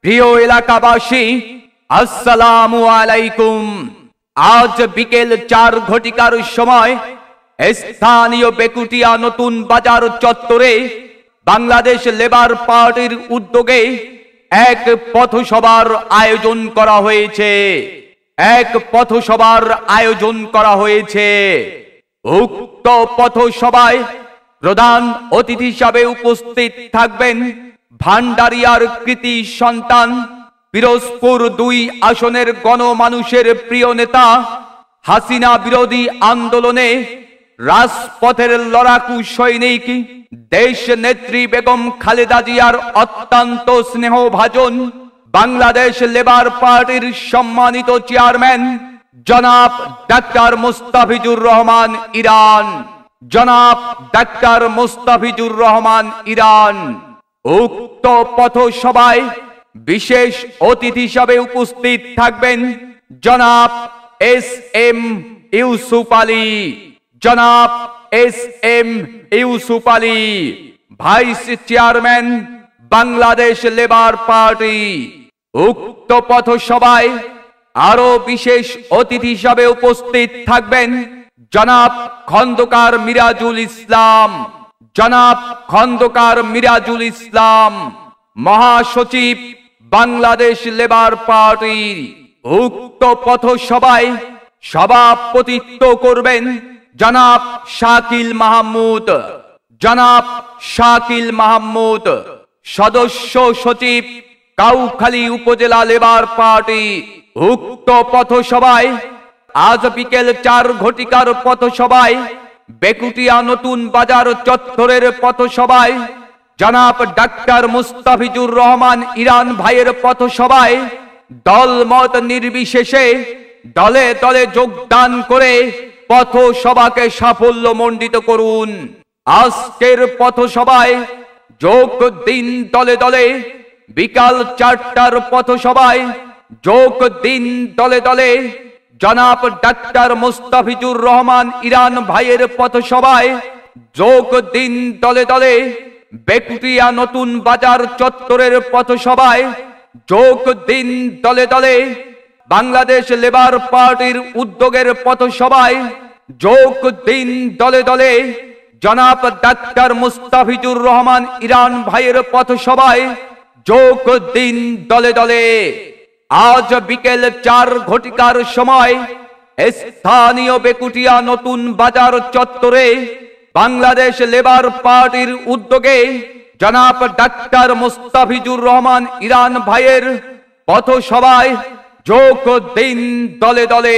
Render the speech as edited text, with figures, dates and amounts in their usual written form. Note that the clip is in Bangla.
প্রিয় এলাকাবাসী, আসসালামু আলাইকুম। আজ বিকেল 4 ঘটিকার সময় স্থানীয় বেকুটিয়া নতুন বাজার চত্বরে বাংলাদেশ লেবার পার্টির উদ্যোগে এক পথসভার আয়োজন করা হয়েছে। উক্ত পথসভায় প্রধান অতিথি হিসাবে উপস্থিত থাকবেন ভান্ডারিয়ার কৃতি সন্তান, পিরোজপুর 2 আসনের গণমানুষের প্রিয় নেতা, হাসিনা বিরোধী আন্দোলনে রাজপথের লড়াকু সৈনিক, দেশ নেত্রী বেগম খালেদা জিয়ার অত্যন্ত স্নেহভাজন বাংলাদেশ লেবার পার্টির সম্মানিত চেয়ারম্যান জনাব ডাক্তার মুস্তাফিজুর রহমান ইরান। উক্ত পথসভায় বিশেষ অতিথি হিসাবে উপস্থিত থাকবেন জনাব SM. Yusuf Ali, vice chairman Bangladesh labour party. উক্ত পথসভায় আরো বিশেষ অতিথি হিসাবে উপস্থিত থাকবেন জনাব খন্দকার মিরাজুল ইসলাম, মহাসচিব বাংলাদেশ লেবার পার্টি। উক্ত পথসভায় সভাপতিত্ব করবেন জনাব শাকিল মাহমুদ, সদস্য সচিব কাউখালী উপজেলা লেবার পার্টি। উক্ত পথসভায় আজ বিকেল 4 ঘটিকার পথসভায় বেকুটিয়া নতুন বাজার চত্বরের পথসভায় জনাব ডাক্তার মুস্তাফিজুর রহমান ইরান ভাইয়ের পথসভায় দলমত নির্বিশেষে দলে দলে যোগদান করে পথসভাকে সাফল্যমণ্ডিত করুন। আজকের পথসভায় যোগ দিন দলে দলে। বিকাল 4টার পথসভায় যোগ দিন দলে দলে জনাব ডাক্তার মুস্তাফিজুর রহমান ইরান ভাইয়ের পথসভায় যোগ দিন দলে দলে। বেকুটিয়া নতুন বাজার চত্বরের পথসভায় যোগ দিন দলে দলে। বাংলাদেশ লেবার পার্টির উদ্যোগের পথসভায় যোগ দিন দলে দলে। জনাব ডাক্তার মুস্তাফিজুর রহমান ইরান ভাইয়ের পথসভায় যোগ দিন দলে দলে। আজ বিকেল 4 ঘটিকার সময় স্থানীয় বেকুটিয়া নতুন বাজার চত্বরে বাংলাদেশ লেবার পার্টির উদ্যোগে জনাব ডাক্তার মুস্তাফিজুর রহমান ইরান ভাইয়ের পথসভায় যোগ দিন দলে দলে।